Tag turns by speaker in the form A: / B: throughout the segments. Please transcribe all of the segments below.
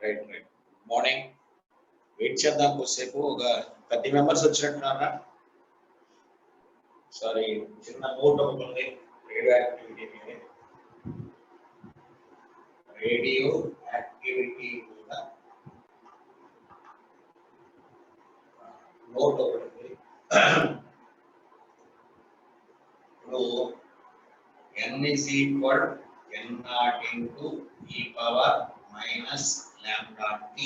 A: Right right morning weight చేద్దాం కొద్దిసేపు ఒక 30 మెంబర్స్ వచ్చినట్టున్నారా సారీ చిన్న నోట్ ఒకటి ఉంది రేడియో యాక్టివిటీ మీద రేడియో యాక్టివిటీ మీద నోట్ ఒకటి ఉంది ఇప్పుడు n is equal n naught into e power minus lambda t.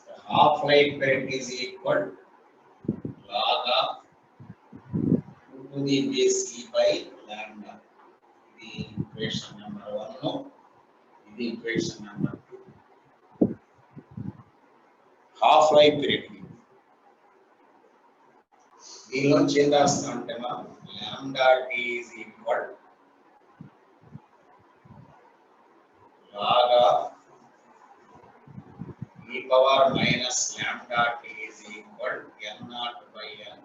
A: The half-life period is equal log of 2 to the base e by lambda. The equation number 1. The equation number 2. Half-life period. దీనిలో change చేస్తాం అంటే మనం lambda t is equal log of e power minus lambda t is equal n naught by n.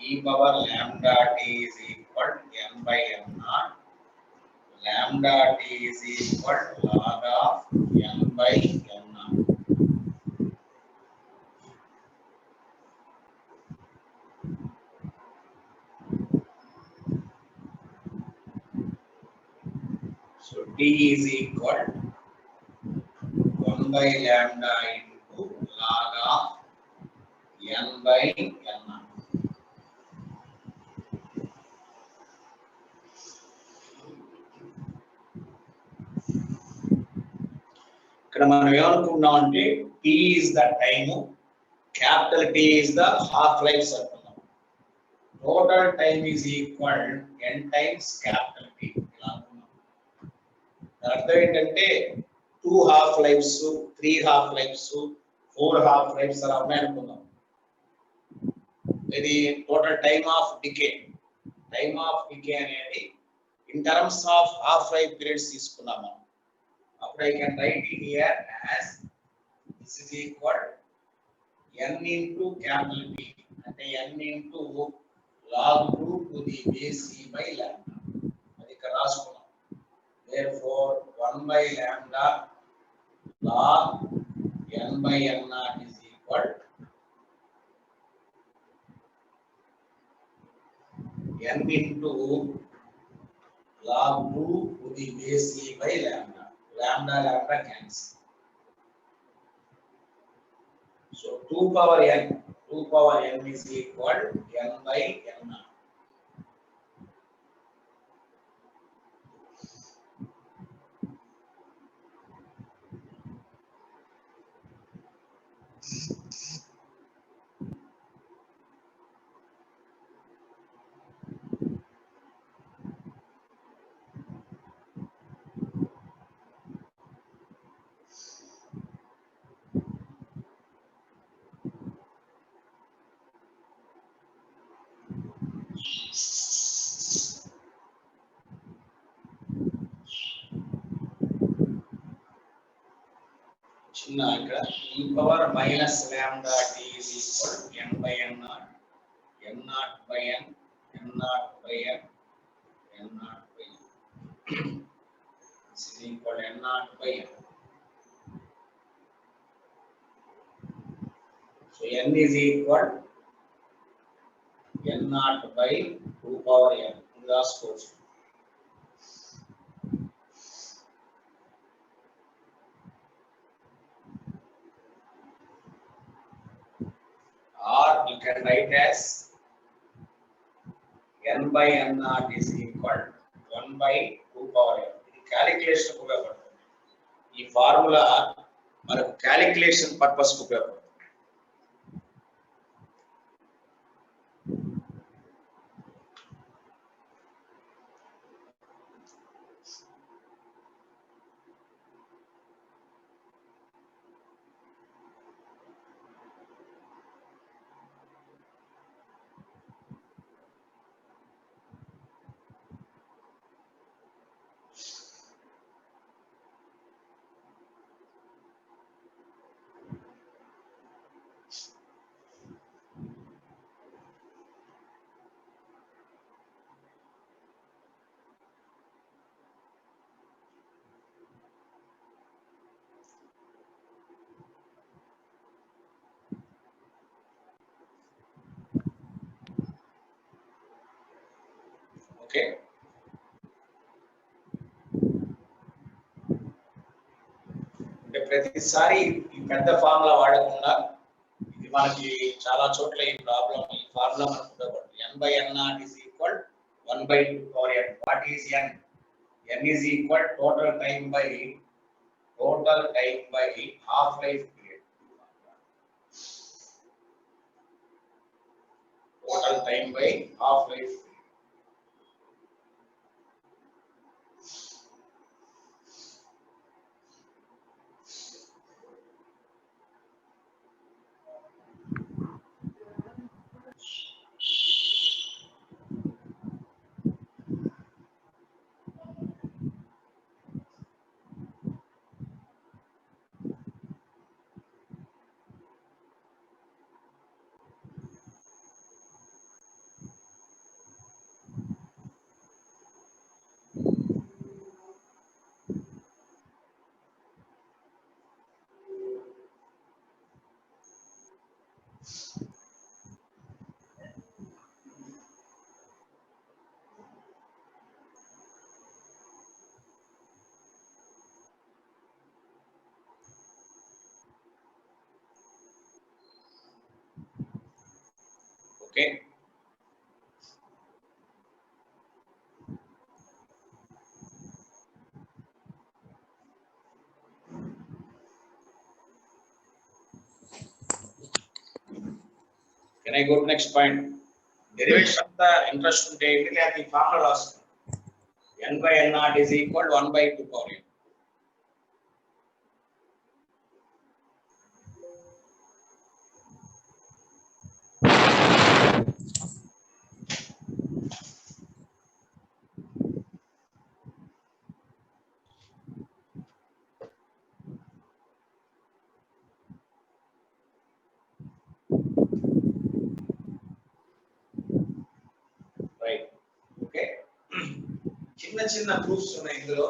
A: E power lambda t is equal n by n naught. Lambda t is equal log of n by n naught. So t is equal 1 by lambda into log of n by n naught. ఇక్కడ మనం ఏమనుకున్నాం అంటే t is the time, capital T is the half life అనుకున్నాం. Total time is equal n times capital T ఇలా అనుకున్నాం. అర్థం ఏంటంటే 2 half lives, 3 half lives, 4 half lives అలా ఉన్నాయి అనుకున్నాం. ఇది total time of decay. Time of decay అనేది in terms of half life periods తీసుకున్నాం మనం. అప్పుడు I can write it here as this is equal n into capital T అంటే n into log 2 to the base e by lambda. అది ఇక్కడ రాసుకున్నాం. Therefore 1 by lambda log n by n naught is equal n into log 2 to the base e by lambda. Lambda cancel. So 2 power n is equal n by n naught. చిన్న ఇక్కడ e power minus lambda t is equal n by n naught, n naught by n, n naught by n, n naught by n. This is equal n naught by n. So n is equal n naught by 2 power n. ఇది రాసుకోవచ్చు. Or you can write as n by n naught is equal 1 by 2 power n. ఇది calculation కు ఉపయోగపడుతుంది. ఈ formula మనకు calculation purpose కు ఉపయోగపడుతుంది. Okay. అంటే ప్రతిసారి ఈ పెద్ద ఫార్ములా వాడకుండా ఇది మనకి చాలా చోట్ల ఈ ప్రాబ్లం ఈ ఫార్ములా మనకు ఉండబడుతుంది. n by n naught is equal 1 by 2 power n. What is n? n is equal total time by half life period. Total time by half life period. Okay. Can I go to next point? Derivation of the interest unte ఏంటి అది formula రాస్తాం. n by n naught is equal 1 by 2 power n. Right. Okay. చిన్న proofs ఉన్నాయి ఇందులో.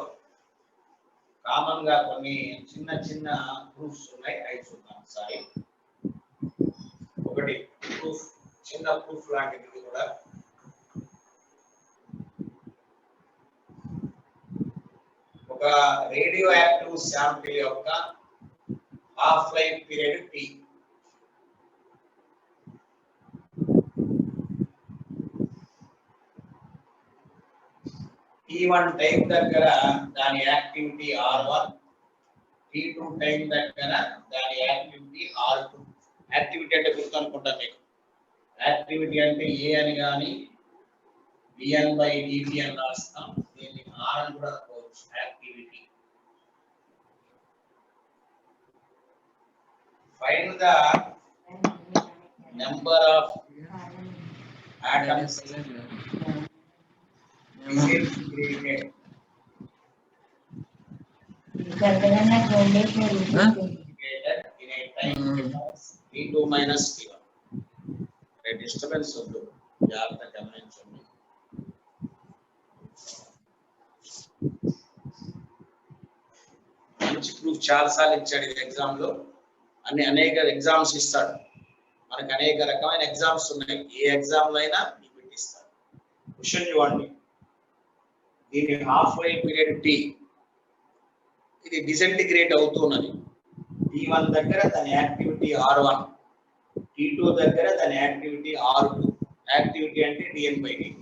A: Common గా కొన్ని చిన్న proofs ఉన్నాయి. అవి చూద్దాం ఒకసారి. ఒకటి ప్రూఫ్, చిన్న ప్రూఫ్ లాంటిది కూడా. ఒక రేడియో యాక్టివ్ శాంపిల్ యొక్క half life period T. T1 time దగ్గర దాని యాక్టివిటీ R1, T2 టైం దగ్గర దాని యాక్టివిటీ R2. యాక్టివిటీ అంటే గుర్తు అనుకుంటా మీకు. యాక్టివిటీ అంటే ఏ అని కానీ dn by dt అని రాస్తాం. దీన్ని R అని కూడా అనుకోవచ్చు. Activity. Find the number of atoms disintegrated in a time T2 minus T1. Disturbance వద్దు, జాగ్రత్తగా గమనించండి. మంచి ప్రూఫ్ చాలాసార్లు ఇచ్చాడు ఇది ఎగ్జామ్ లో. అనేక ఎగ్జామ్స్ ఇస్తాడు మనకు. అనేక రకమైన ఎగ్జామ్స్ ఉన్నాయి. ఏ ఎగ్జామ్ లో అయినా పెట్టిస్తాడు. క్వశ్చన్ చూడండి. దీని హాఫ్ లైఫ్ పీరియడ్ T. ఇది డిసింటిగ్రేట్ అవుతున్నది. T1 దగ్గర దాని యాక్టివిటీ R1, T2 దగ్గర దాని యాక్టివిటీ R2. యాక్టివిటీ అంటే dn by dt.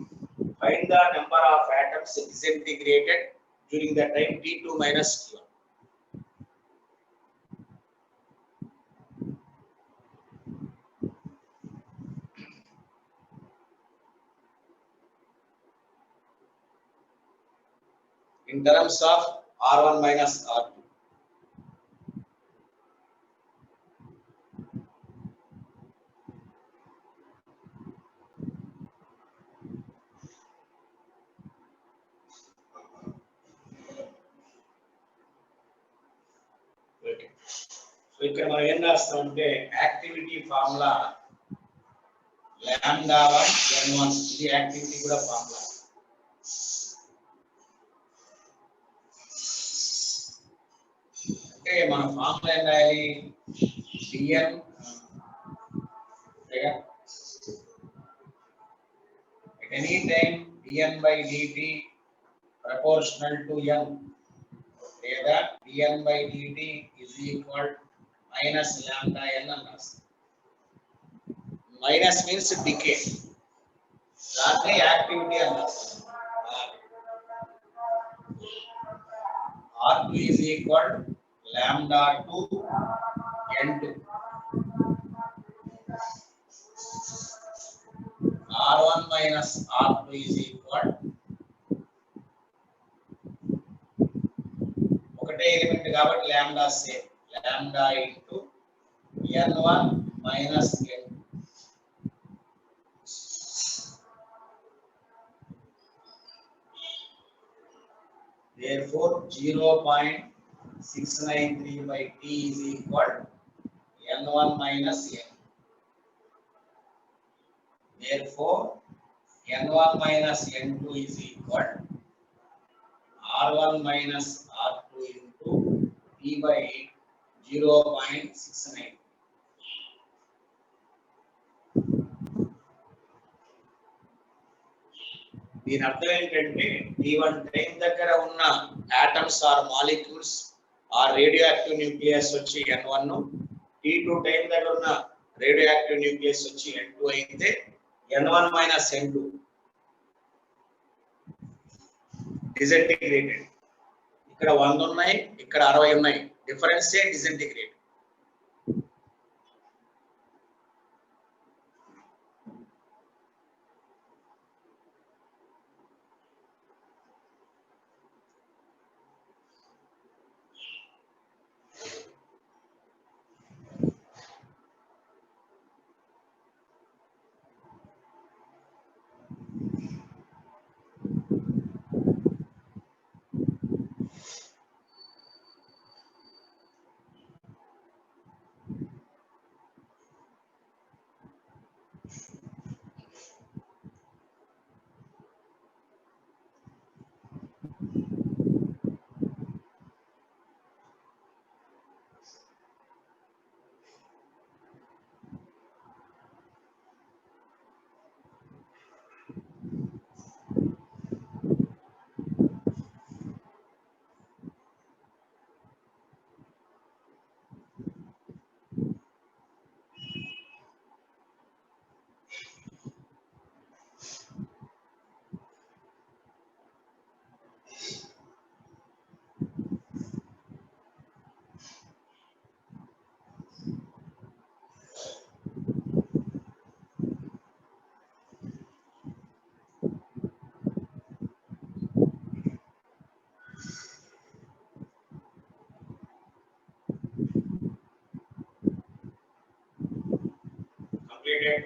A: Find the number of atoms disintegrated during the time T2 minus T1. In terms of R1 minus R2. So ఇక్కడ మనం ఏం రాస్తామంటే యాక్టివిటీ ఫార్ములా λ1 n1. ఇది activity కూడా formula. అంటే మన ఫార్ములా ఏం రాయాలి? dn at any time dn by dt proportional to n, లేదా dn by dt is equal minus lambda n అన్నారు. మైనస్ మీన్స్ డికే, దాన్ని యాక్టివిటీ అన్నారు. R2 is equal lambda to n2. R1 minus R2 is equal ఒకటే element కాబట్టి lambda same, lambda into n1 minus n2. Therefore 0.693 by t is equal n1 minus n. Therefore n1 minus n2 is equal r1 minus r2 into t by 0.69. దీని అర్థం ఏంటంటే t1 time దగ్గర ఉన్న atoms or molecules or radioactive nucleus వచ్చి n1, t2 time దగ్గర ఉన్న radio active nucleus వచ్చి n2 అయితే n1 minus n2 డిసింటిగ్రేటెడ్. ఇక్కడ 100 ఉన్నాయి, ఇక్కడ 60 ఉన్నాయి, difference A disintegrate. Completed.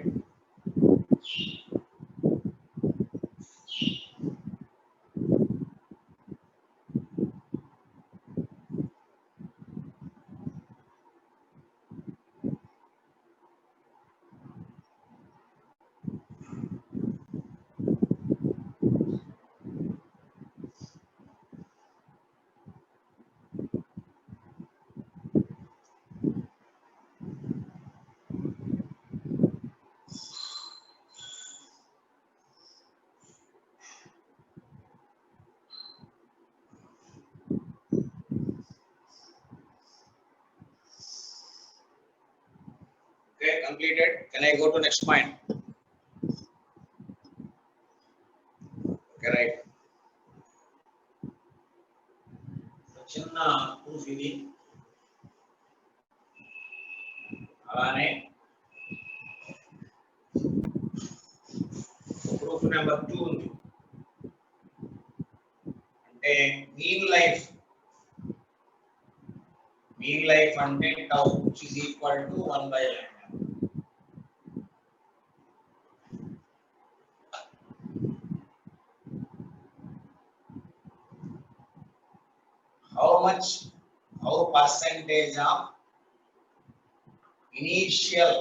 A: Okay, completed. Can I go to next point? Okay, right. చిన్న ప్రూఫ్ ఇది. అలానే ప్రూఫ్ నెంబర్ 2 ఉంది. అంటే మీన్ లైఫ్ అంటే tau which is equal to 1 by lambda. How percentage of initial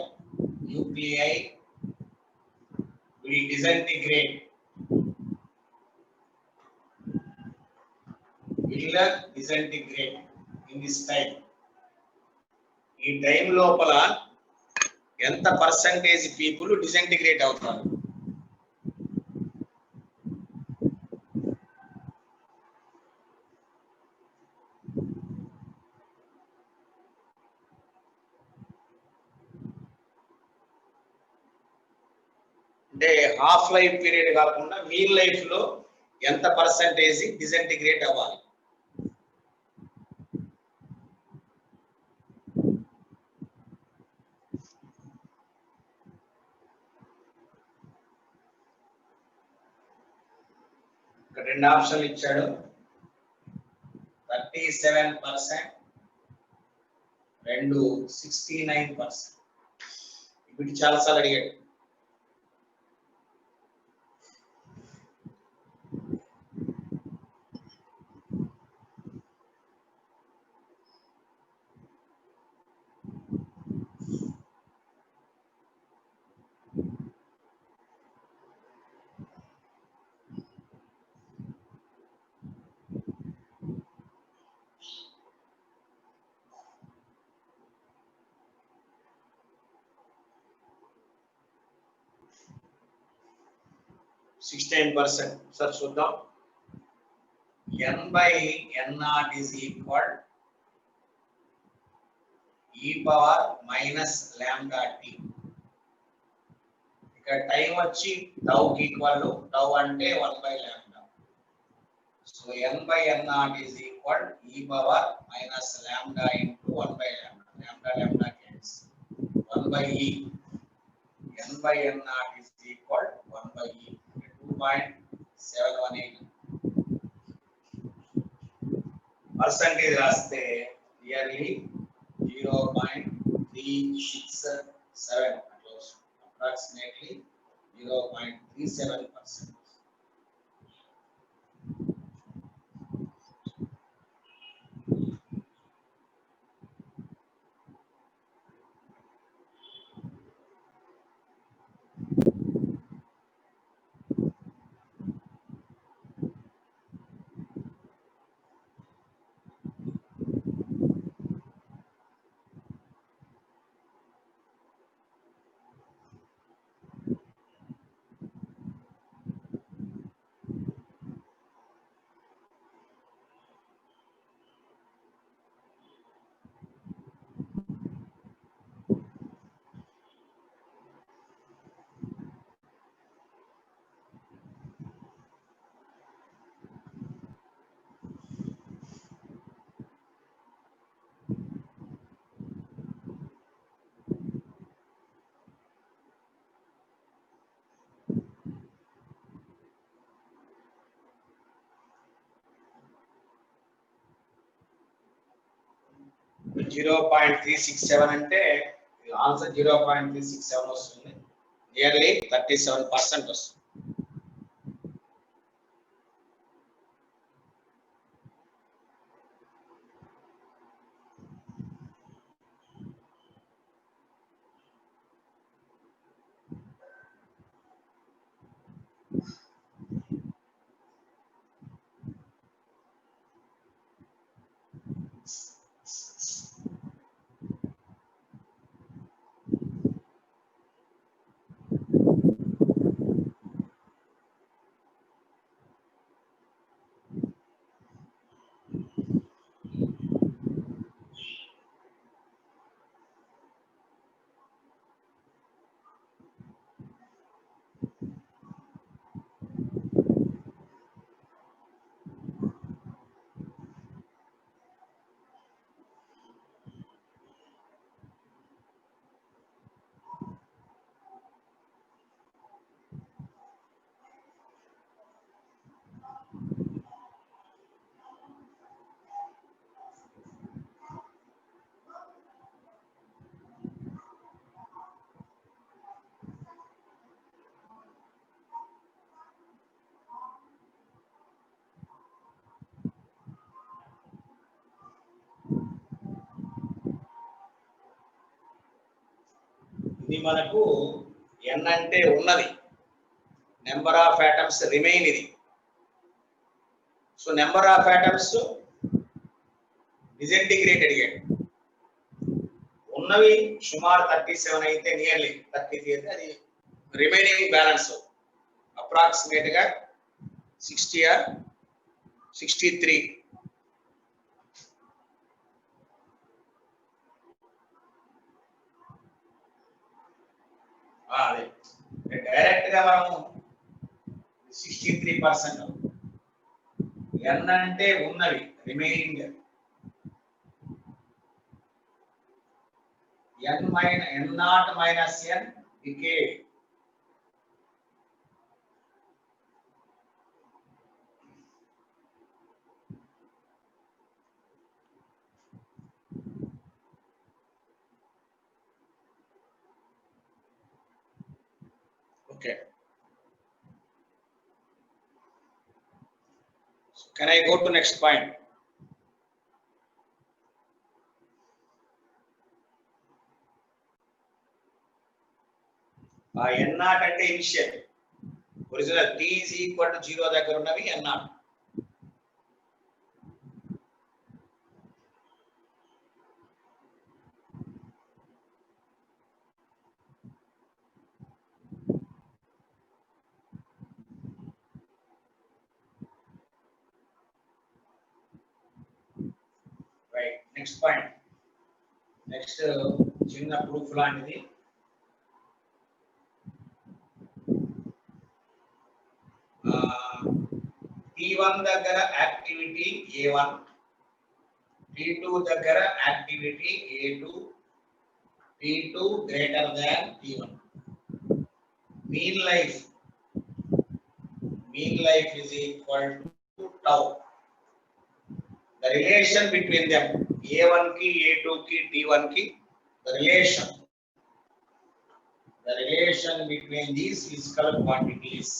A: nuclei will disintegrate in this time. ఈ time లోపల ఎంత percentage people disintegrate అవుతారు? అంటే హాఫ్ లైఫ్ పీరియడ్ కాకుండా మీన్ లైఫ్ లో ఎంత పర్సంటేజ్ డిసింటిగ్రేట్ అవ్వాలి. ఇక్కడ రెండు ఆప్షన్లు ఇచ్చాడు, 37%, రెండు 69%. వీటి చాలాసార్లు అడిగాడు. సార్ చూద్దాం. n/n0 is equal e power minus lambda t. ఇక్కడ టైం వచ్చి tau కి ఈక్వల్, tau అంటే 1/λ. So n/n0 is equal e power minus lambda into 1/λ. lambda cancels. 1/e. n/n0 is equal 1/e. 2.718. Percentage రాస్తే నియర్లీ 0.367, అప్రాక్సిమేట్లీ 0.37%. జీరో 0.367 అంటే answer 0.367 వస్తుంది. Nearly 37% వస్తుంది. ఇది మనకు n అంటే ఉన్నది, నెంబర్ ఆఫ్ ఆటమ్స్ రిమైన్ ఇది. So number of atoms disintegrate అడిగాడు. ఉన్నవి సుమారు 37 అయితే నియర్లీ 33 అయితే అది రిమైనింగ్ బ్యాలెన్స్ అప్రాక్సిమేట్ గా 60 or 63. అదే డైరెక్ట్ గా మనం 63%. n అంటే ఉన్నవి remaining n0 minus n decay. Okay. So can I go to next point? n0 అంటే initial. Original t is equal to 0 దగ్గర ఉన్నవి n0. Right. Next point. Next చిన్న ప్రూఫ్ లాంటిది. T1 దగ్గర యాక్టివిటీ A1, T2 దగ్గర activity A2, T2 greater than T1. Mean life is equal to tau. The relation between them, A1 ki, A2 ki, T1 ki, the relation between these physical quantities.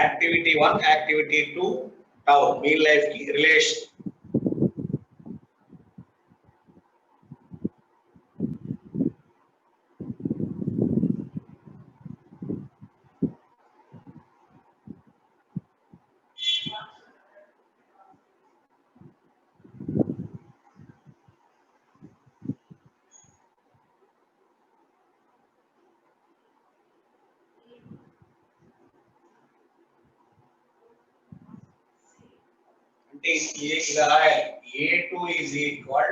A: Activity 1, activity 2, tau, mean life ki relation. A2 is equal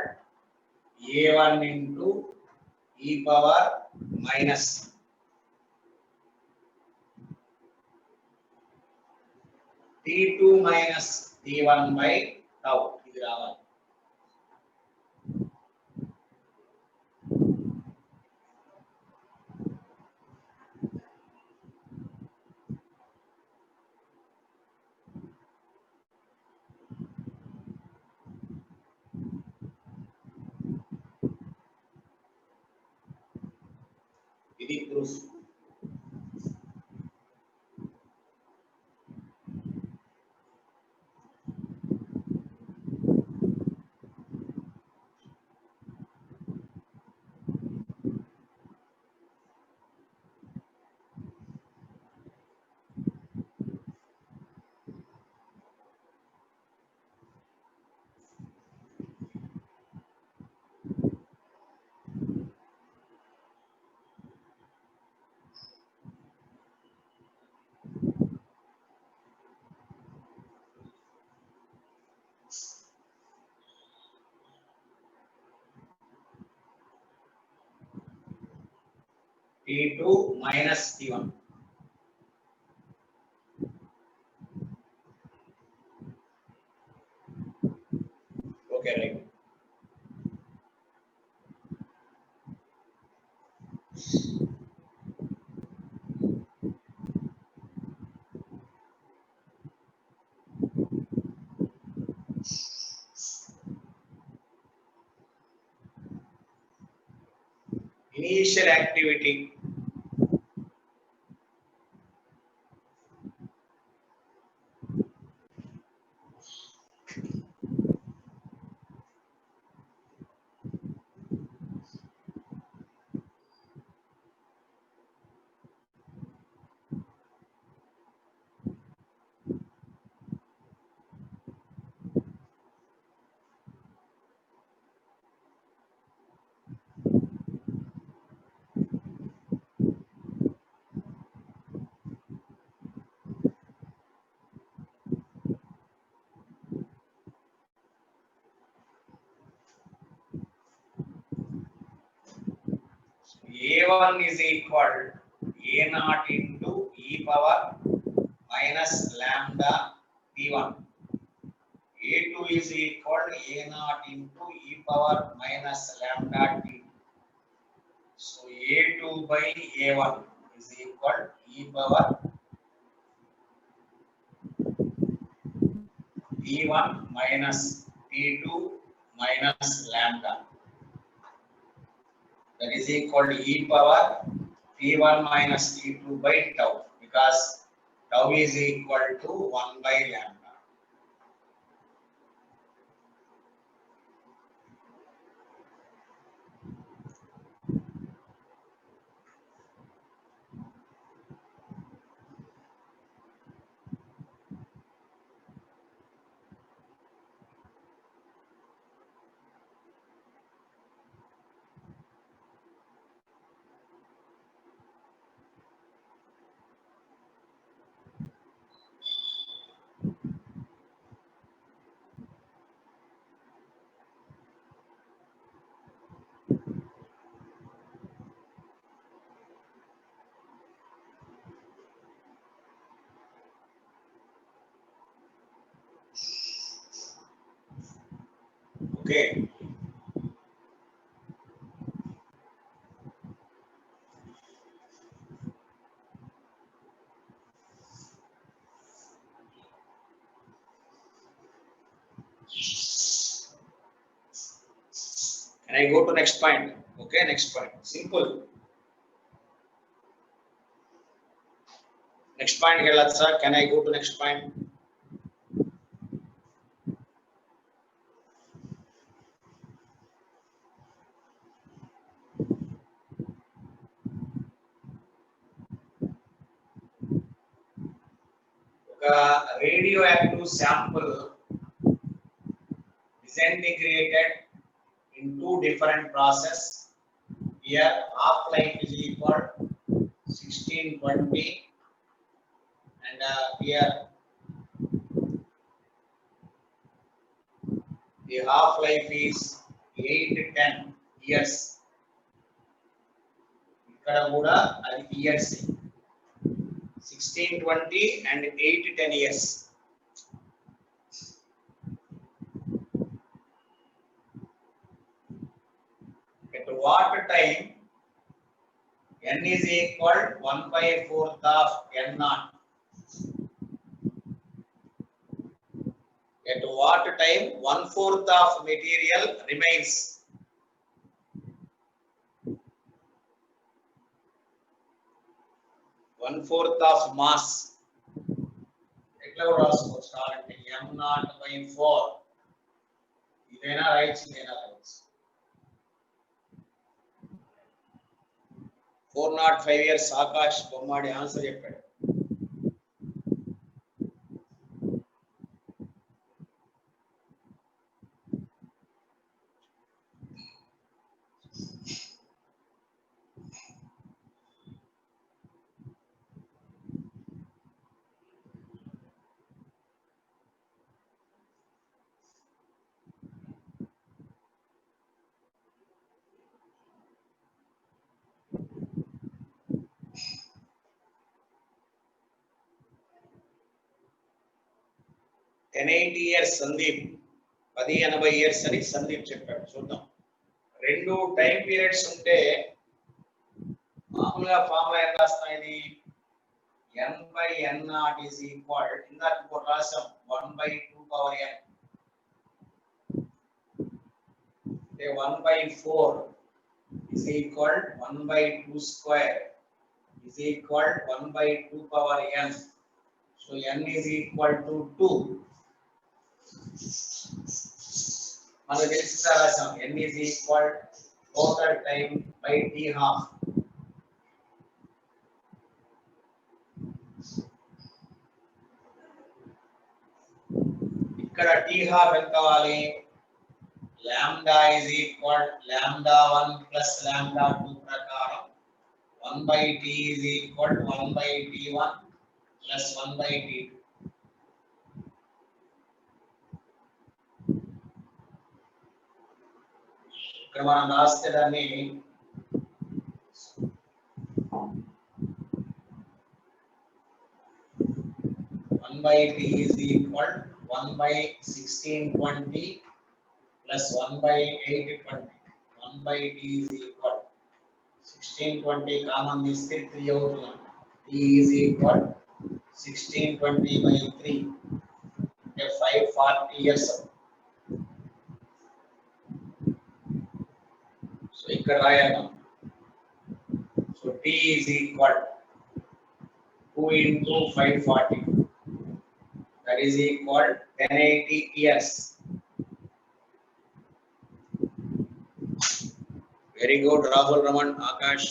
A: A1 into e power minus T2 minus T1 by tau. ఇది రావాలి. ఇది proof. T2 minus T1. Okay, right. Initial activity. A1 is equal A naught into e power minus lambda T1. A2 is equal A naught into e power minus lambda T2. So A2 by A1 is equal e power T1 minus T2 minus lambda. That is equal to e power T1 minus T2 by tau, because tau is equal to 1 by lambda. Okay. Can I go to next point? Okay, next point. Simple. Next point, sir. Can I go to next point? Radioactive sample disintegrated in two different processes. Here, half life is equal 1620, and here the half life is 8-10 years. ఇక్కడ కూడా అది years 1620 and 8-10 years. At what time n is equal 1/4 of n naught? At what time 1/4 of material remains? One-fourth of mass. ఎట్లా కూడా రాసుకోవచ్చు కావాలంటే m0/4. ఇదైనా rights, ఇదైనా rights. 405 years Akash బొమ్మాడి answer చెప్పాడు. Ten 80 years సందీప్, 1080 years అని సందీప్ చెప్పాడు. చూద్దాం. రెండు టైం పీరియడ్స్ ఉంటే మామూలుగా ఫార్ములా ఎలా రాస్తాం? ఇది n/n0 is equal, ఇందాక కూడా రాసాం 1/2 power n. అంటే 1/4 is equal 1/2 square is equal 1/2 power n. So n is equal to 2. మనకు తెలిసిన రాసాం n is equal total time by t half. ఇక్కడ t half ఎంత కావాలి? lambda is equal lambda 1 plus lambda 2 ప్రకారం 1/t is equal 1/t1 plus 1/t2. ఇక్కడ మనం రాస్తే దాన్ని 1 by t is equal 1 by 1620 plus 1 by 820. 1 by t is equal 1620 common తీస్తే 3 అవుతుంది. t is equal 1620 by 3 అంటే 540 years. సో ఇక్కడ రాయాలి. So t is equal 2 into 540. That is equal 1080 years. Very good, Rahul, Raman, Akash.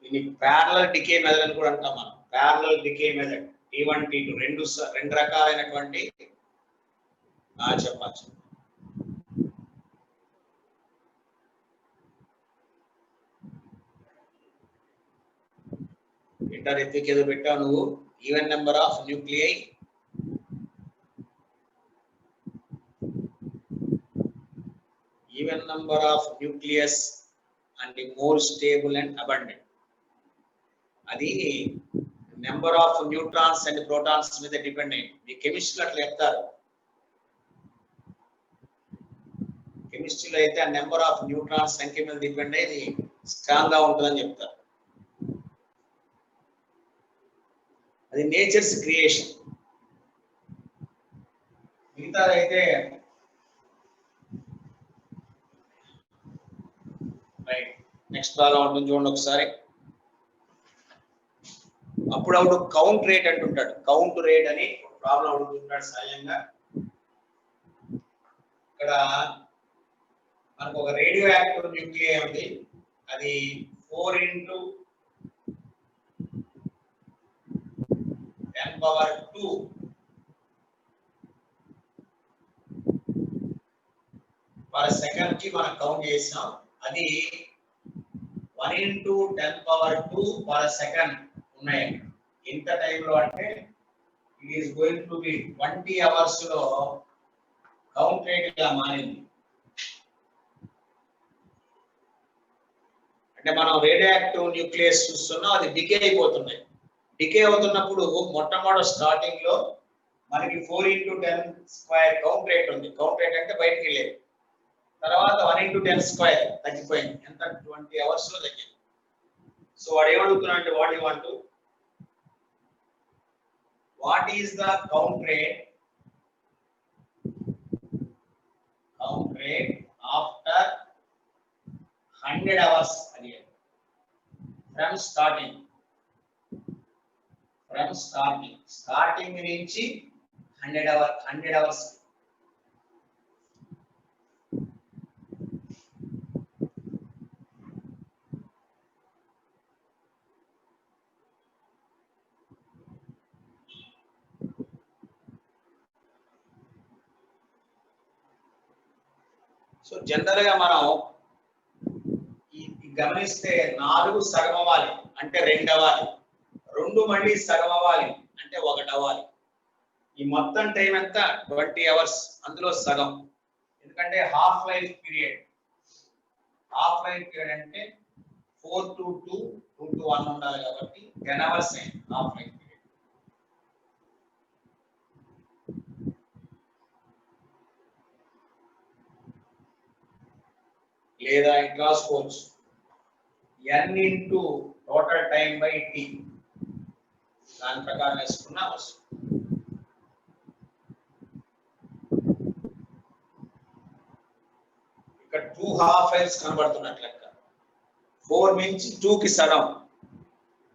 A: ఇది parallel decay method అని కూడా అంటాం మనం. parallel decay method T1 T2 రెండు రకాలైనటువంటి చెప్పచ్చు. ఇంటర్ ఎత్తికి ఏదో పెట్టావు నువ్వు, even number of nuclei even number of nucleus and the more stable and abundant. అది number of neutrons and protons మీద డిపెండ్ అయ్యింది. మీ కెమిస్ట్రీలో అట్లా చెప్తారు. కెమిస్ట్రీలో అయితే ఆ నెంబర్ ఆఫ్ న్యూట్రాన్స్ సంఖ్య మీద డిపెండ్ అయ్యి స్ట్రాంగ్ గా ఉంటుందని చెప్తారు. అది నేచర్స్ క్రియేషన్. మిగతా అయితే రైట్. నెక్స్ట్ ప్రాబ్లం ఉంటుంది చూడండి ఒకసారి. అప్పుడు కౌంట్ రేట్ అంటుంటాడు. కౌంట్ రేట్ అని ప్రాబ్లం అడుగుతుంటాడు సహజంగా. ఇక్కడ మనకు ఒక రేడియో యాక్టివ్ న్యూక్లియై ఉంది. అది 4 into 10⁻² పర్ సెకండ్ కి మనం కౌంట్ చేసాం. అది 1 into 10⁻² పర్ సెకండ్ ఉన్నాయి. ఎంత టైంలో అంటే it is going to be 20 hours లో కౌంట్ రేట్ ఇలా మారింది. అంటే మనం రేడియో యాక్టివ్ న్యూక్లియస్ చూస్తున్నాం, అది డికే అయిపోతున్నాయి. డికే అవుతున్నప్పుడు మొట్టమొదటి స్టార్టింగ్ లో మనకి 4 into 10² కౌంట్ రేట్ ఉంది. కౌంట్ రేట్ అంటే బయటికి వెళ్ళేది. తర్వాత 1 into 10² తగ్గిపోయింది. ఎంత 20 hours లో తగ్గింది. సో వాడు ఏమడుగుతున్నా అంటే what you want to what is the count rate after 100 hours again from starting నుంచి 100 hours. సో జనరల్ గా మనం గమనిస్తే 4 సగం అవ్వాలి అంటే 2 అవ్వాలి, 2 మళ్ళీ సగం అవ్వాలి అంటే 1 అవ్వాలి. ఈ మొత్తం టైం ఎంత 20 hours. అందులో సగం ఎందుకంటే హాఫ్ లైఫ్ పీరియడ్ అంటే 4 to 2 2 to 1 ఉండాలి కాబట్టి 10 hours అయింది హాఫ్ లైఫ్ పీరియడ్. లేదా ఇట్లా రాసుకోవచ్చు n into total time by t దాని ప్రకారం వేసుకున్నా వస్తుంది. ఇక్కడ 2 హాఫ్ లైఫ్స్ కనబడుతున్నట్లు లెక్క 4 నుంచి 2 కి సగం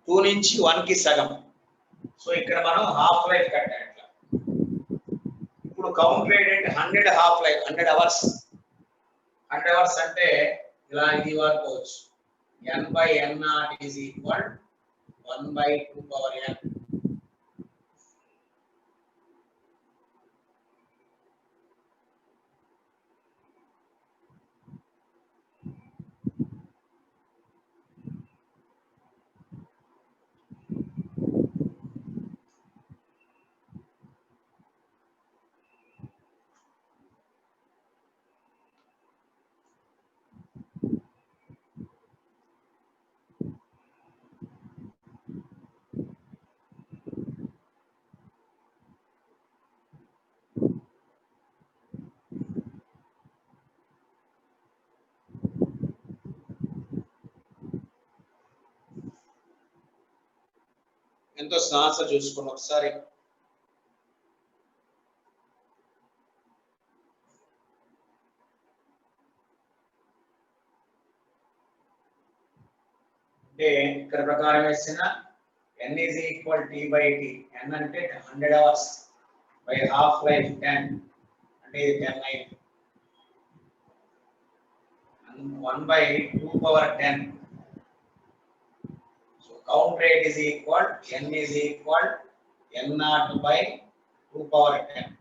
A: 2 నుంచి 1 కి సగం. సో ఇక్కడ మనం హాఫ్ లైఫ్ కట్టాం ఇట్లా. ఇప్పుడు కౌంట్ రేట్ అంటే 100 హాఫ్ లైఫ్ 100 అవర్స్ 100 అవర్స్ అంటే ఇలా ఇది వాడుకోవచ్చు n by n naught is equal 1 by 2 power n. ఎంతో ఆన్సర్ చూసుకుని ఒకసారి అంటే ఇక్కడ ప్రకారం వేసిన n is equal t by t. n అంటే 100 hours by half life 10 అంటే ఇది 10 అయింది. 1 by 2 power 10. So count rate is equal n is equal n naught by 2 power 10.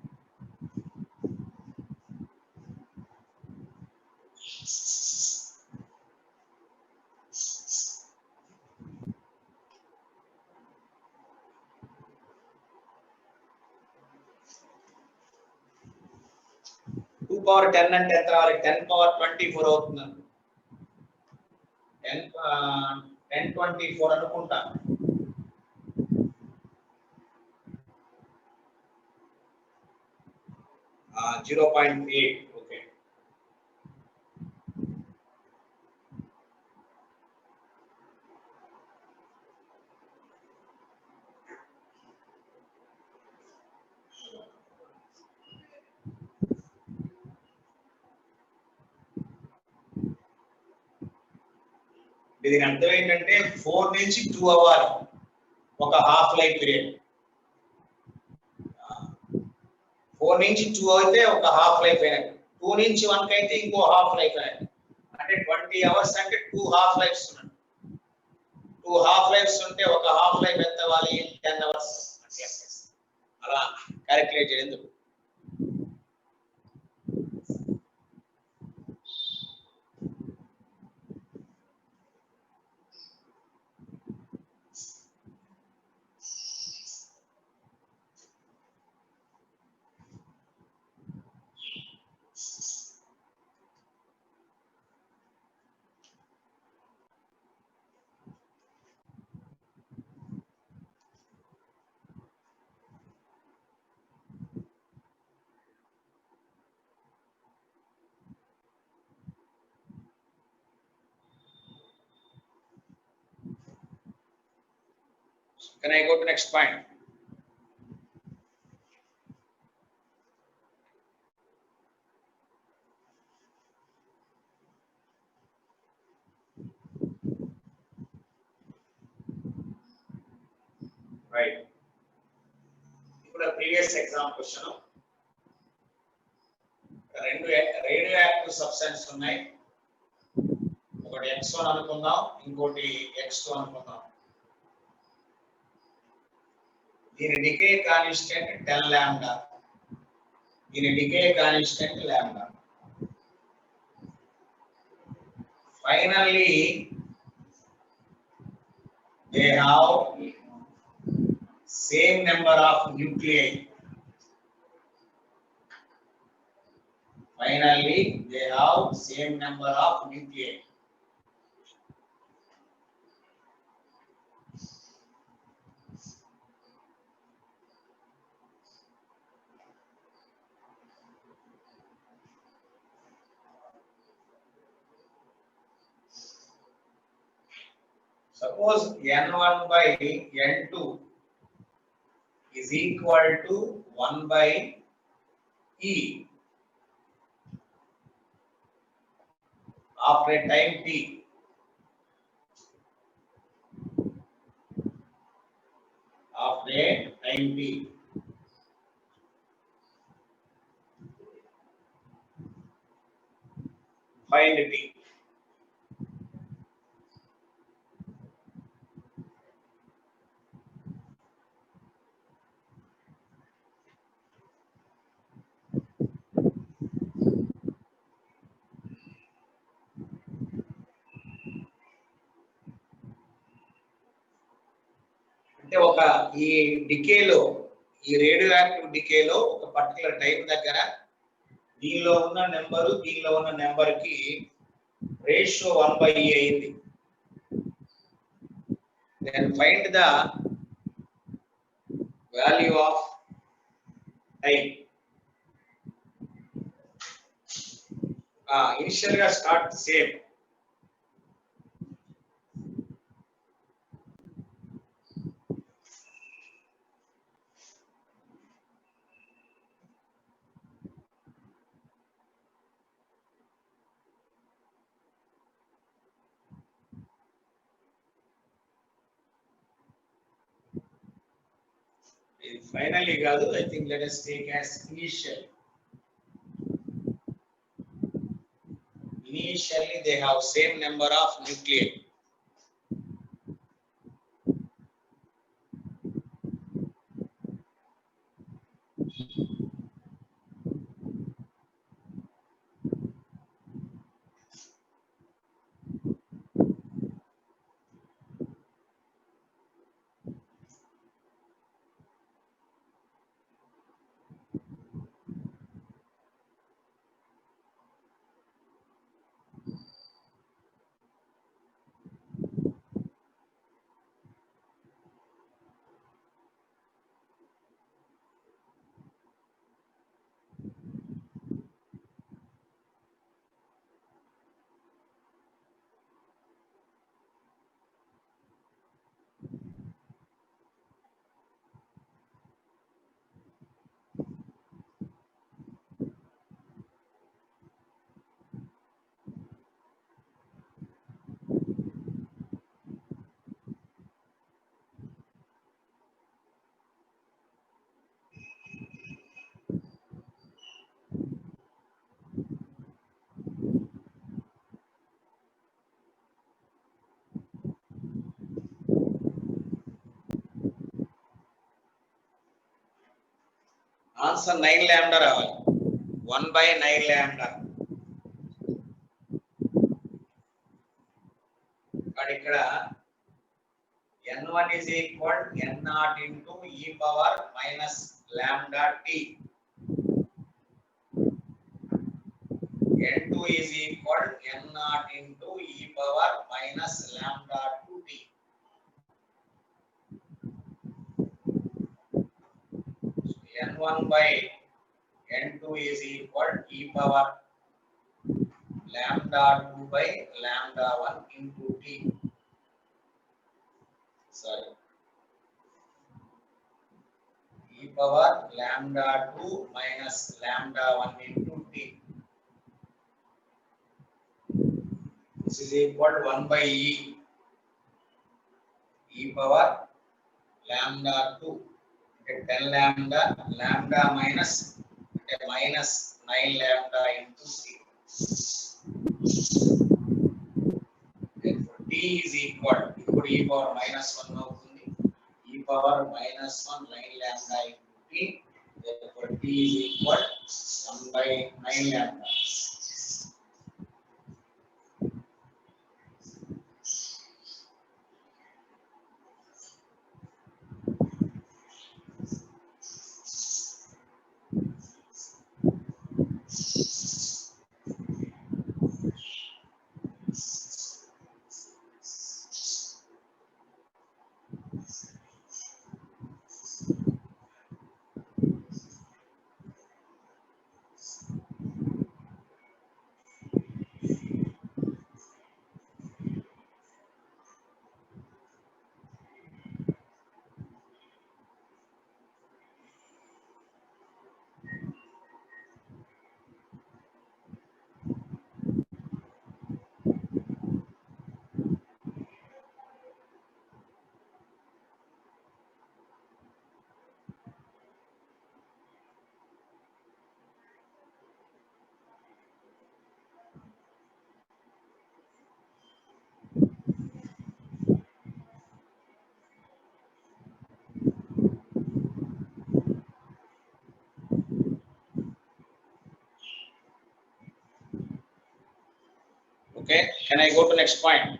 A: Power 10 అంటే ఎంత రావాలి 10 పవర్ 24 అవుతుంది 1024 అనుకుంటా. ఆ 0.8 ఓకే. దీని అర్థం ఏంటంటే 4 నుంచి 2 అవ్వాలి ఒక హాఫ్ లైఫ్ పీరియడ్. 4 నుంచి 2 అయితే ఒక హాఫ్ లైఫ్ అయినట్టు, 2 నుంచి 1 కి అయితే ఇంకో హాఫ్ లైఫ్ అయినట్టు. అంటే 20 అవర్స్ అంటే 2 హాఫ్ లైఫ్స్ ఉన్నట్టు. 2 హాఫ్ లైఫ్స్ ఉంటే ఒక హాఫ్ లైఫ్ ఎంత అవ్వాలి 10 అవర్స్ అలా క్యాలిక్యులేట్ చేయండి. Can I go to next point? Right. ఇప్పుడు previous exam question రెండు రేడియో యాక్టివ్ సబ్స్టెన్స్ ఉన్నాయి. ఒకటి X1 అనుకుందాం, ఇంకోటి X2 అనుకుందాం. దీని డికే కాన్స్టెంట్ 10 లాంబ్డా, దీని decay constant lambda. Finally they have same number of nuclei. Finally they have same number of nuclei. suppose n1 by n2 is equal to 1 by e after a time t. After a time t. Find t. అంటే ఒక ఈ డికేలో ఈ radio active డికేలో ఒక particular time దగ్గర దీనిలో ఉన్న number దీనిలో ఉన్న నెంబర్ కి రేషియో 1 by e అయింది. Then find the value of time. Initial గా స్టార్ట్ సేమ్. Finally కాదు, I think let us take as initial. Initially they have same number of nuclei. Answer 9 lambda రావాలి. 1 by 9 lambda. ఇక్కడ n1 is equal n0 into e power minus lambda t. n2 is equal n0 into e power minus lambda 2t. n1 by n2 is equal e power lambda 2 by lambda 1 into t. Sorry. E power lambda 2 minus lambda 1 into t. This is equal to 1 by e. E power lambda 2. 10 lambda, lambda minus minus 9 lambda into c. Therefore, t is equal to e power minus 1 అవుతుంది. E power minus 1 9 lambda into t. Therefore, t is equal 1 by 9 lambda. Okay, can I go to next point?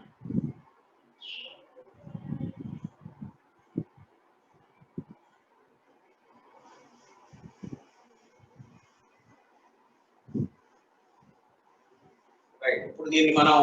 A: Right, ఇప్పుడు దీన్ని మనం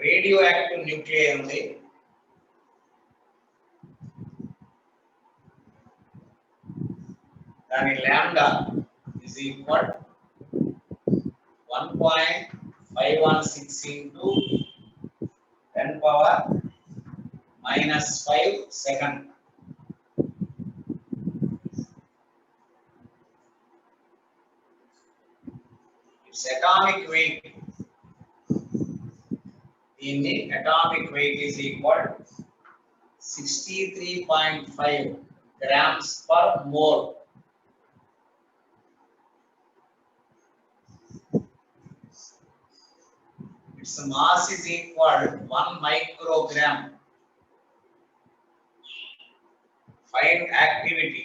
A: radio active nuclei ఉంది. దాని lambda is equal 1.516 into 10 power minus 5 second. Its atomic weight, the atomic weight is equal 63.5 grams per mole. Its mass is equal 1 microgram. Find activity.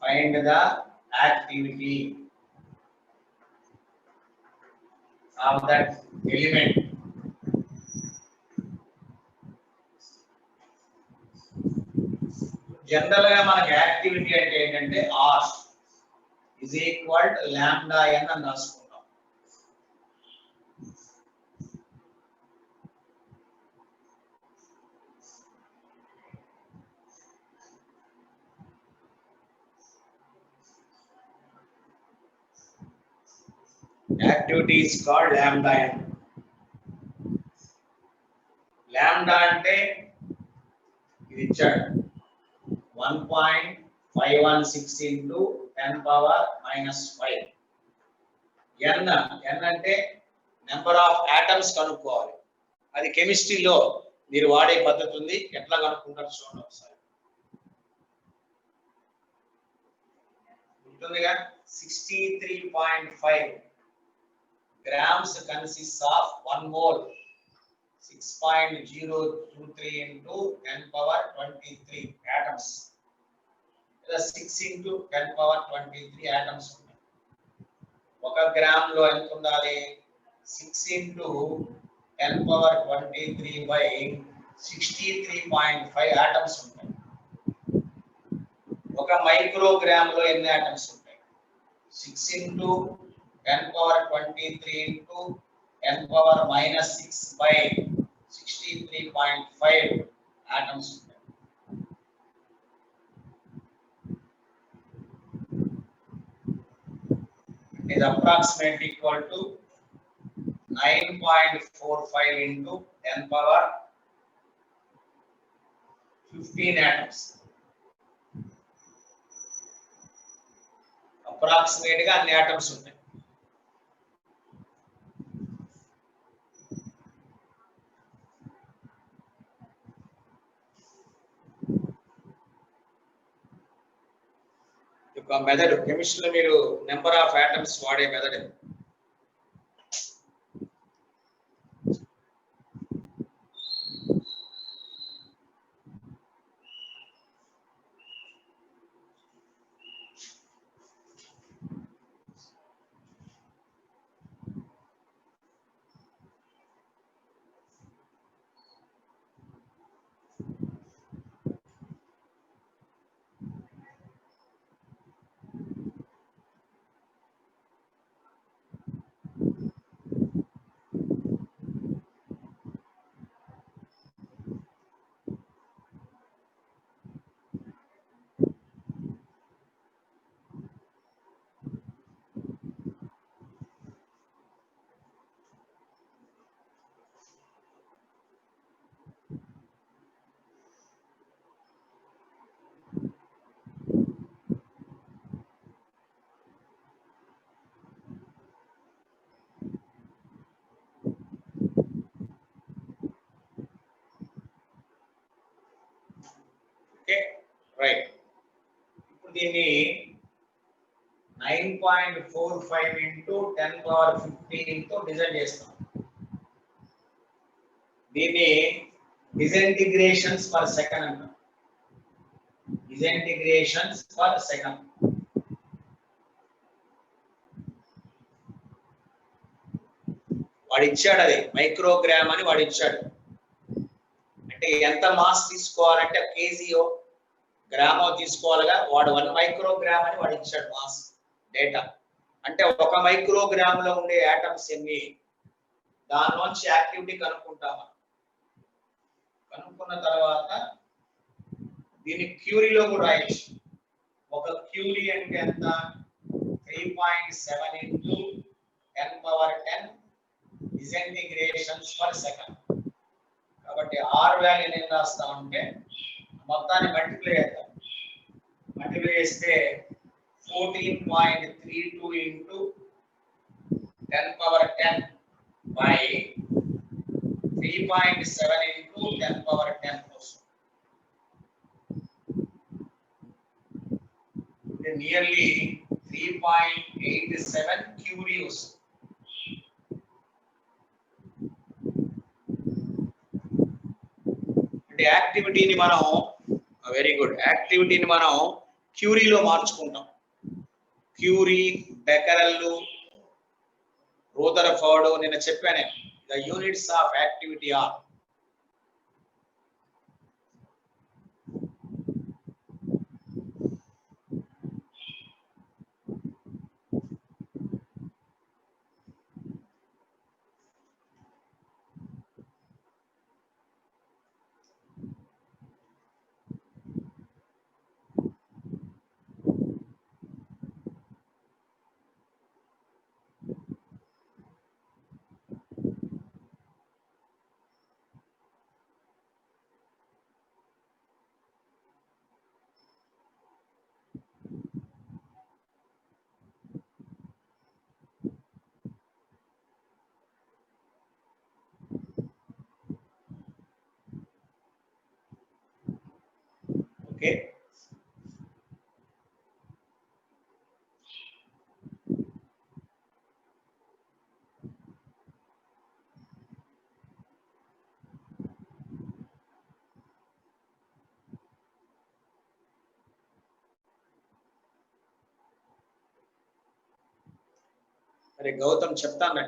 A: Find the activity of that element. General గా మనకి activity అంటే ఏంటంటే R is equal to lambda n అని రాసుకుంటాం. Activity is called lambda n. Lambda అంటే ఇది ఇచ్చాడు 1.516 into 10 power minus 5. n అంటే నెంబర్ ఆఫ్ ఆటమ్స్ కనుక్కోవాలి. అది కెమిస్ట్రీలో మీరు వాడే పద్ధతి ఉంది. ఎట్లా కనుక్కుంటారు చూడండి ఒకసారి. ఉంటుందిగా 63.5 grams consists of 1 mole. 6.023 into 10 power 23 atoms. 6 into 10 power 23 atoms. 1 gram లో ఎంత ఉండాలి? 6 into 10 power 23 by 63.5 atoms ఉంటాయి. 1 మైక్రోగ్రామ్ లో ఎన్ని ఆటమ్స్ ఉంటాయి? 6 into 10 power 23 into 10 power minus 6 by 63.5 atoms ఉంటాయి. It is approximately equal to 9.45 into 10 power 15 atoms. Approximate గా అన్ని ఆటమ్స్ ఉంటాయి. ఒక మెథడ్ కెమిస్ట్రీలో మీరు నెంబర్ ఆఫ్ ఆటమ్స్ వాడే మెథడ్. Okay right. ఇప్పుడు దీన్ని 9.45 ఇంటూ 10⁻15 తో డిజైన్ చేస్తాం. దీన్ని డిసెంటిగ్రేషన్స్ పర్ సెకండ్ అంటాం. డిసెంటిగ్రేషన్స్ పర్ సెకండ్. వాడు ఇచ్చాడు, అది మైక్రోగ్రామ్ అని వాడు ఇచ్చాడు. అంటే ఎంత మాస్ తీసుకోవాలంటే కేజీయో గ్రామో తీసుకోవాలిగా, వాడు 1 మైక్రోగ్రామ్ అని వాడు ఇచ్చాడు మాస్ డేటా. అంటే 1 మైక్రోగ్రామ్ లో ఉండే ఆటమ్స్ ఎన్ని, దానిలోంచి యాక్టివిటీ కనుక్కుంటాము. కనుక్కున్న తర్వాత దీన్ని క్యూరీలో కూడా రాయొచ్చు. ఒక క్యూరీ అంటే ఎంత, 3.7 ఇంటూ 10⁻10 డిసెంటిగ్రేషన్స్ పర్ సెకండ్. కాబట్టి ఆర్ వాల్యూ ఏం రాస్తామంటే మొత్తాన్ని మల్టిప్లై చేద్దాం. మల్టిప్లై చేస్తే 14.32 ఇంటూ 10⁻10 బై 3.7 ఇంటూ 10⁻10 వస్తుంది. అంటే నియర్లీ 3.87 క్యూరీ వస్తుంది. అంటే యాక్టివిటీని మనం, వెరీ గుడ్, యాక్టివిటీని మనం క్యూరీలో మార్చుకుంటాం. క్యూరీ, బెకరల్, రూదర్ఫోర్డ్, నిన్న చెప్పాను the units of activity are. Okay, మరి గౌతమ్ చెప్తాను,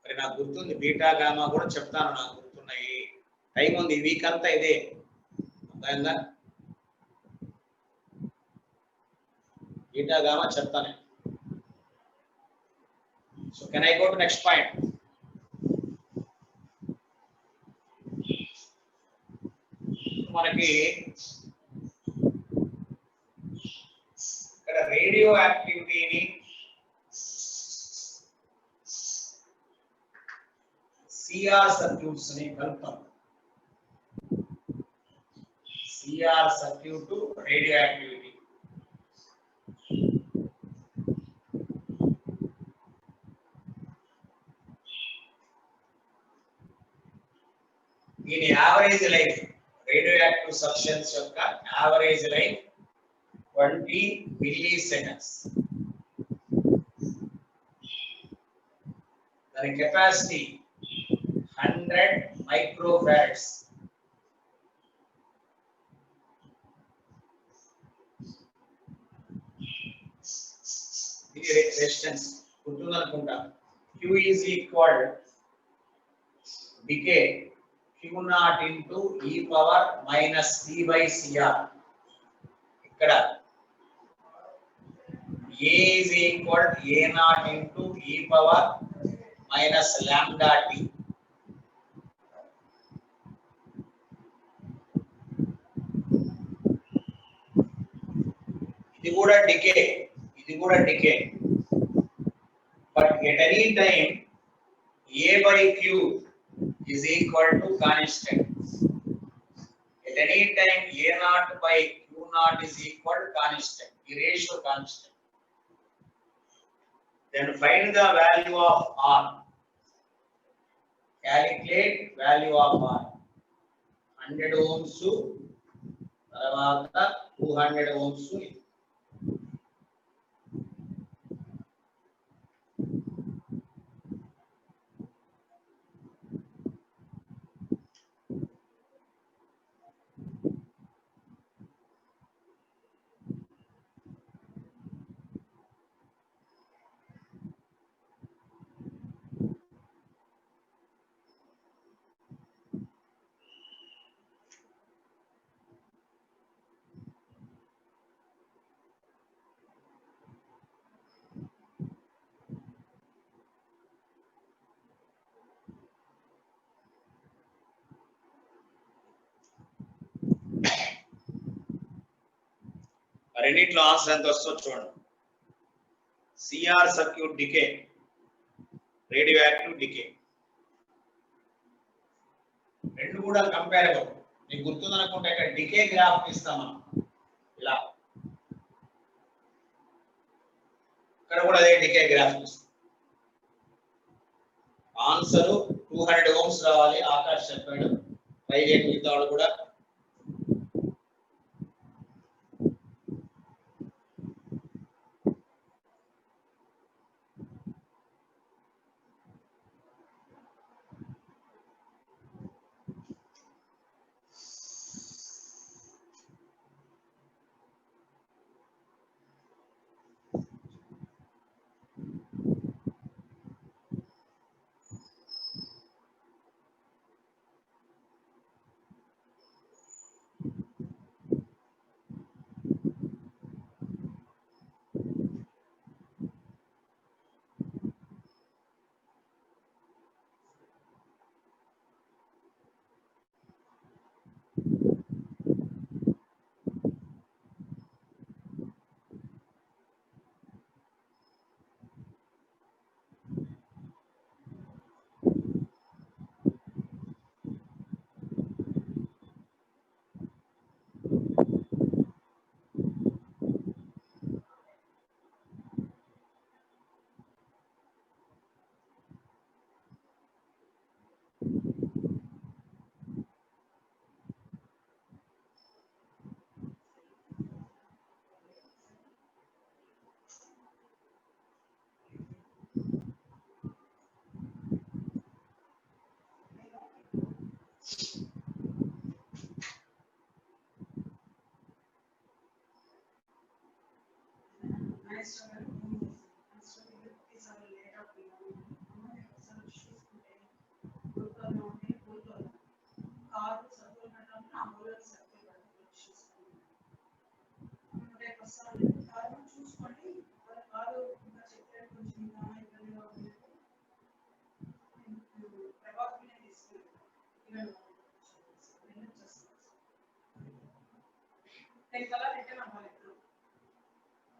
A: మరి నాకు గుర్తుంది, బీటా గామా కూడా చెప్తాను, నాకు గుర్తున్నాయి. టైం ఉంది, ఈ వీక్ అంతా ఇదే అర్థమైందా. బీటా గామా చెప్తాను. So can I go to next point. మనకి ఇక్కడ రేడియో యాక్టివిటీని సిఆర్ సర్క్యూట్స్ ని కలుపుతాం. CR circuit radio activity. దీని average life, radio active substance యొక్క యావరేజ్ లైఫ్ 20 మిల్లీ సెకండ్స్. దాని కెపాసిటీ 100 మైక్రోఫారడ్స్. ఇది రెసిస్టెన్స్ గుర్తుందనుకుంటా. Q is equal decay Q0 into e power minus c by cr. ఇక్కడ A is equal to A0 into e power minus lambda t. ఇది కూడా decay, but at any time A by Q is equal to constant. At any time A0 by Q0 is equal to constant. The ratio constant. Then find the value of R. Calculate value of R. 100 ohms తర్వాత 200 ohms ఇది. రెండిట్లో answer ఎంత వస్తుందో చూడండి. CR circuit decay, radioactive decay, రెండు కూడా comparable. మీకు గుర్తుందనుకుంటే ఇక్కడ డికే గ్రాఫ్ ఇస్తాం మనం ఇలా, ఇక్కడ కూడా అదే డికే గ్రాఫ్ ఇస్తాం. ఆన్సర్ 200 ohms రావాలి. ఆకాష్ చెప్పాడు, ట్రై చేయండి మిగతా వాళ్ళు కూడా.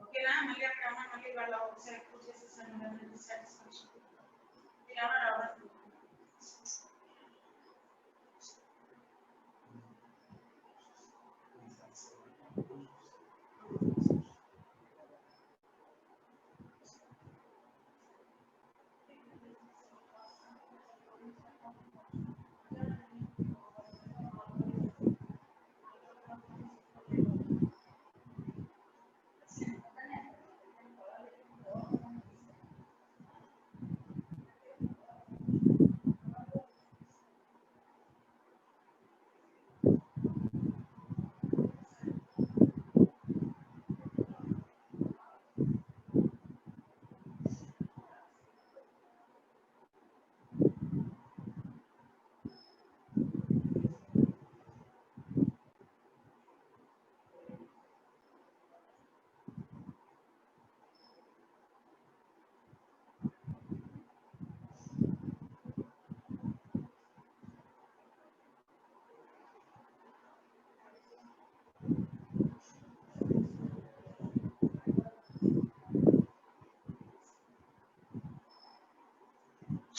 B: ఓకేనా? మళ్ళీ అక్కడ అమ్మ మళ్ళీ వాళ్ళ ఒకసారి పూజ చేసేసాను సాటిస్ఫాక్షన్ ఇలా రావాలి.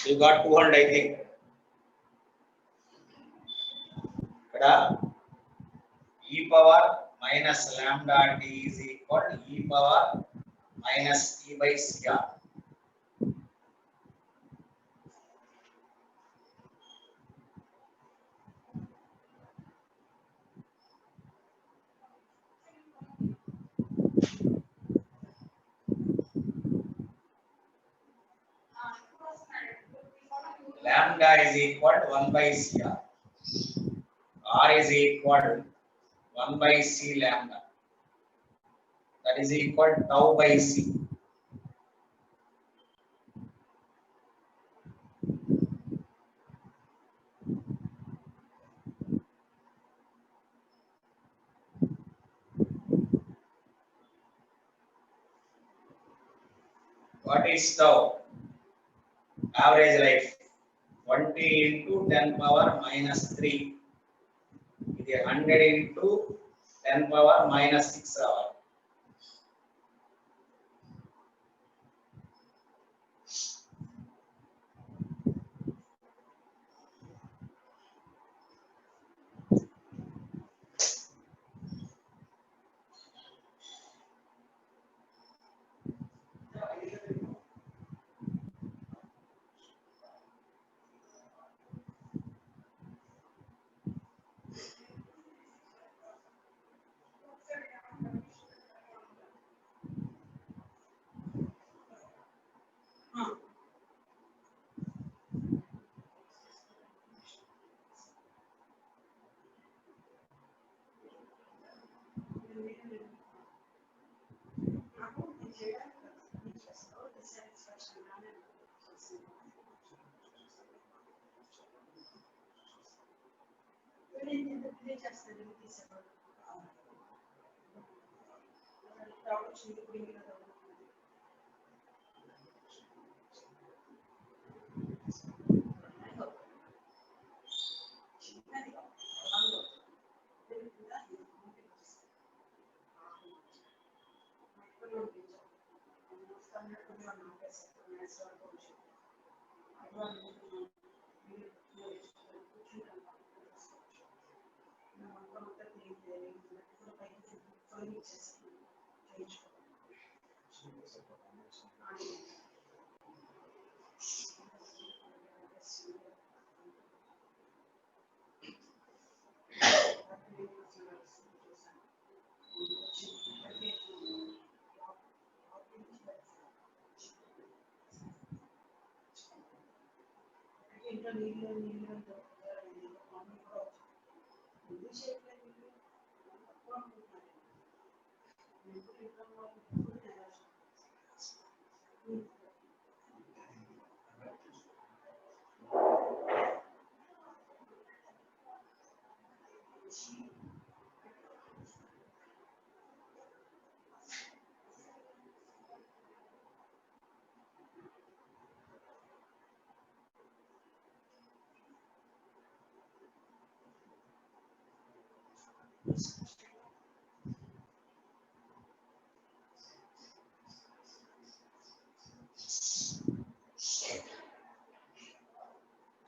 A: So you got 200, I think. ఇక్కడ e power minus lambda t is equal to e power minus t by cr. lambda is equal to 1 by CR. R is equal to 1 by C lambda. That is equal to tau by C. What is tau? Average life 20 into 10 power minus 3. It is 100 into 10 power minus 6 hour.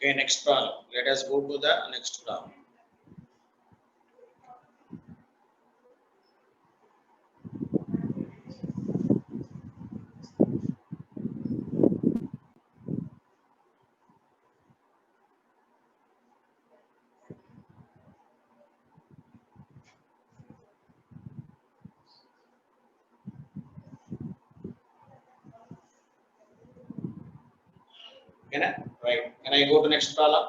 A: Okay, next problem. Let us go to the next problem. Okay, right. Can I go to next problem?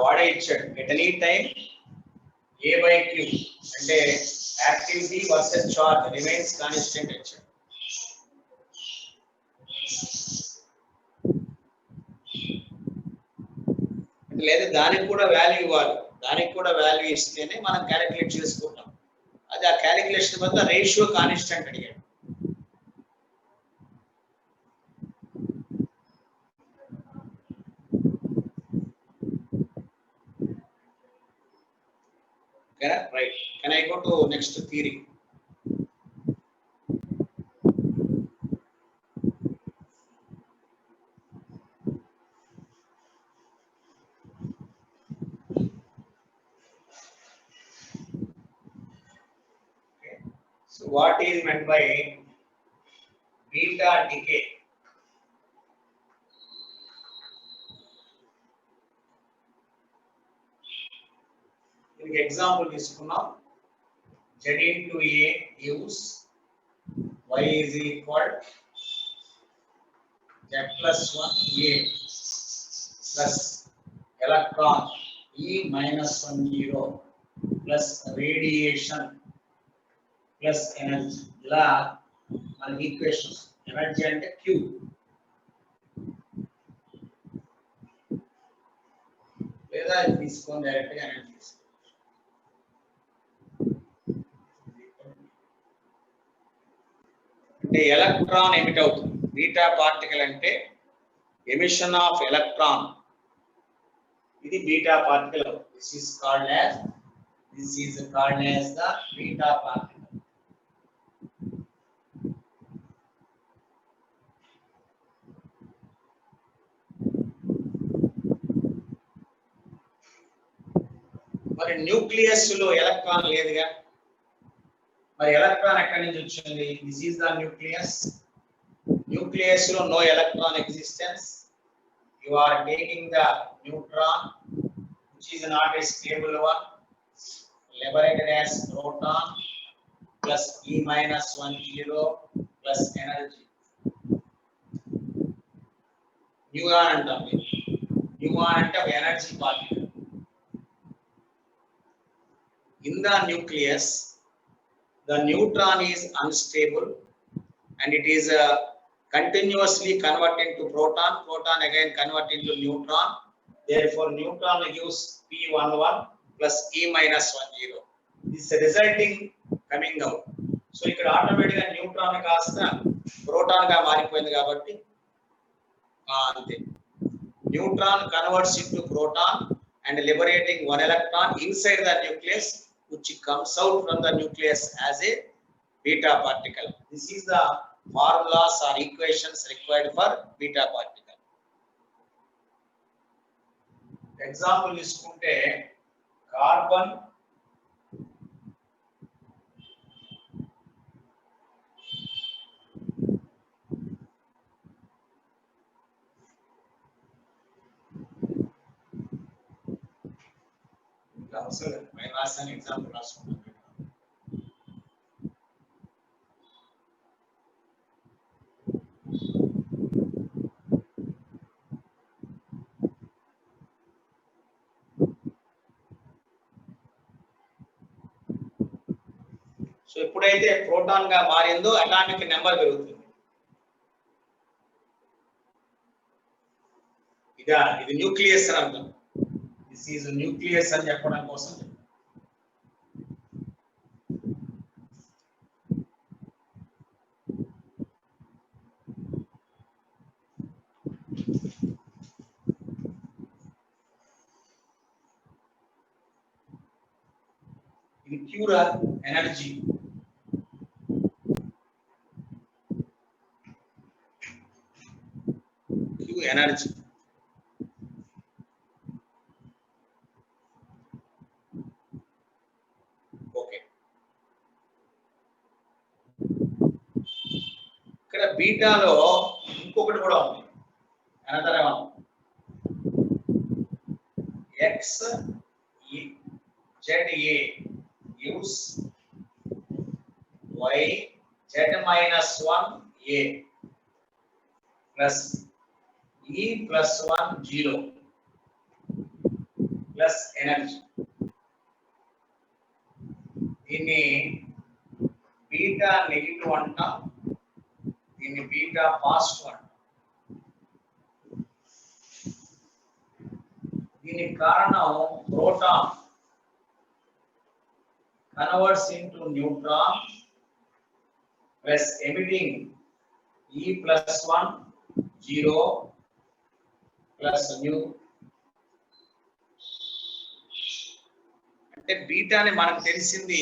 A: What I said, at any time A by Q and activity versus charge remains constant. లేదా దానికి కూడా value ఇవ్వాలి, దానికి కూడా value ఇస్తేనే మనం calculate చేసుకుంటాం. అది ఆ క్యాలిక్యులేషన్ వద్ద రేషియో కాన్స్టెంట్ అడిగాడు. Okay, right. Can I go to next theory? Okay. So what is meant by beta decay? దీనికి ఎగ్జాంపుల్ తీసుకున్నాం. Z into A gives Y is equal Z+1A plus electron E-10 plus radiation plus energy. ఇలా మనకి equations. Energy అంటే Q, లేదా తీసుకొని direct గా energy తీసుకోవచ్చు. అంటే ఎలక్ట్రాన్ ఎమిట్ అవుతుంది. బీటా పార్టికల్ అంటే ఎమిషన్ ఆఫ్ ఎలక్ట్రాన్, ఇది beta particle. This is called as the beta particle. మరి న్యూక్లియస్ లో ఎలక్ట్రాన్ లేదుగా, మరి ఎలక్ట్రాన్ ఎక్కడి నుంచి వచ్చింది? This is the nucleus. Nucleus లో no electron existence. You are taking the neutron which is not a stable one, liberated as proton plus E-10 plus energy. న్యూయాన్ అంటాం. న్యూయాన్ అంటే ఒక energy particle. In the nucleus, the neutron is unstable and it is continuously converted into proton. Proton again convert into neutron. Therefore, neutron gives P11 plus E-10. This resulting coming out. So, ఇక్కడ ఆటోమేటిక్గా neutron కాస్త proton గా మారిపోయింది కాబట్టి అంతే. Neutron converts into proton and liberating one electron inside the nucleus, which comes out from the nucleus as a beta particle. This is the formulas or equations required for beta particle. Example తీసుకుంటే carbon అవసరం లేదు, నేను రాసాను example రాసుకుంటాను. So ఎప్పుడైతే proton గా మారిందో atomic number పెరుగుతుంది. ఇది న్యూక్లియస్ అని అర్థం. దిస్ ఈజ్ న్యూక్లియస్ అని చెప్పడం కోసం. ఇది ప్యూర్ ఎనర్జీ. Energy okay. ఇక్కడ బీటాలో ఇంకొకటి కూడా ఉంది. Another one XZA gives YZ-1A plus E+1 0 plus energy. దీన్ని బీటా నెగిటివ్ అంటాం, దీన్ని బీటా పాజిటివ్ అంటాం. దీనికి కారణం proton converts into neutron plus emitting E+1 0 plus nu. అంటే బీటాని మనకు తెలిసింది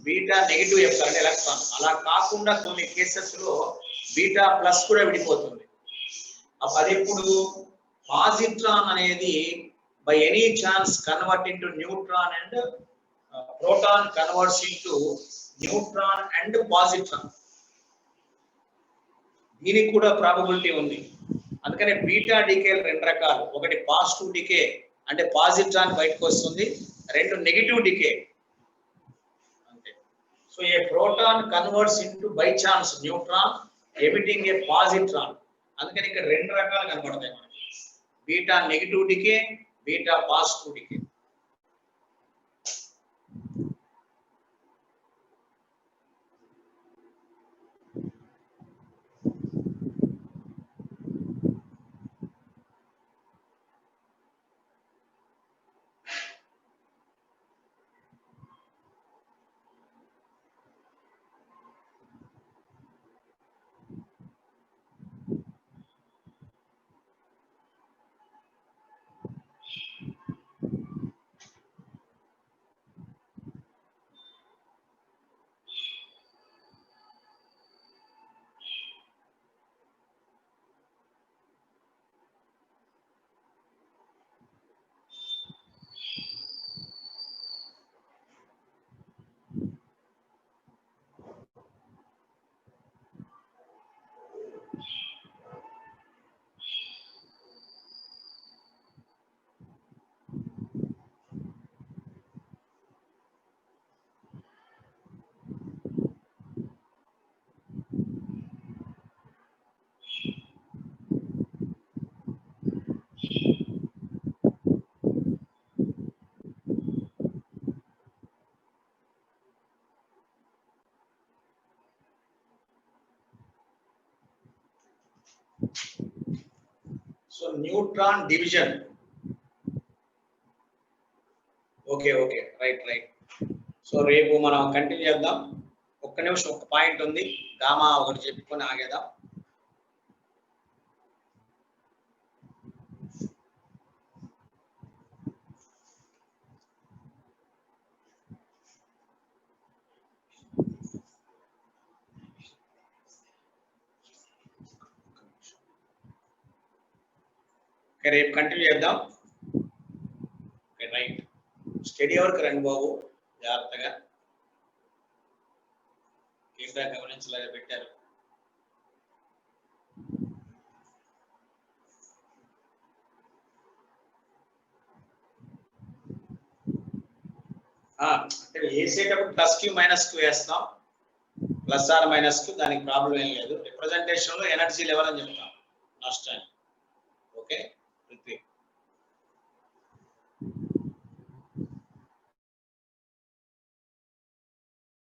A: బీటా నెగిటివ్ చెప్తారు ఎలక్ట్రాన్. అలా కాకుండా కొన్ని కేసెస్ లో బీటా ప్లస్ కూడా విడిపోతుంది. అది ఎప్పుడు పాజిట్రాన్ అనేది by any chance convert into neutron and proton converts into neutron and positron. దీనికి కూడా ప్రాబబిలిటీ ఉంది. అందుకనే బీటా డికేలు రెండు రకాలు. ఒకటి పాజిటివ్ డికే అంటే పాజిట్రాన్ బయటకు వస్తుంది, రెండు నెగిటివ్ డికే అంతే. So a proton converts into by chance neutron emitting a positron అందుకని ఇక్కడ రెండు రకాలు కనబడతాయి మనకి, beta negative decay, beta positive decay. So neutron division. Okay okay, right right. So రేపు మనం కంటిన్యూ చేద్దాం. ఒక్క నిమిషం, ఒక పాయింట్ ఉంది, గామా ఒకటి చెప్పుకొని ఆగేద్దాం. రేపు కంటిన్యూ చేద్దాం. రైట్, స్టడీ అవర్కి రండి బాబు, జాగ్రత్తగా. కేసా గమనించలేక పెట్టారు. అంటే వేసేటప్పుడు ప్లస్ క్యూ మైనస్ క్యూ వేస్తాం, ప్లస్ ఆర్ మైనస్ క్యూ, దానికి ప్రాబ్లం ఏం లేదు. రిప్రజెంటేషన్ లో ఎనర్జీ లెవెల్ అని చెప్తాం లాస్ట్ టైం. ఓకే.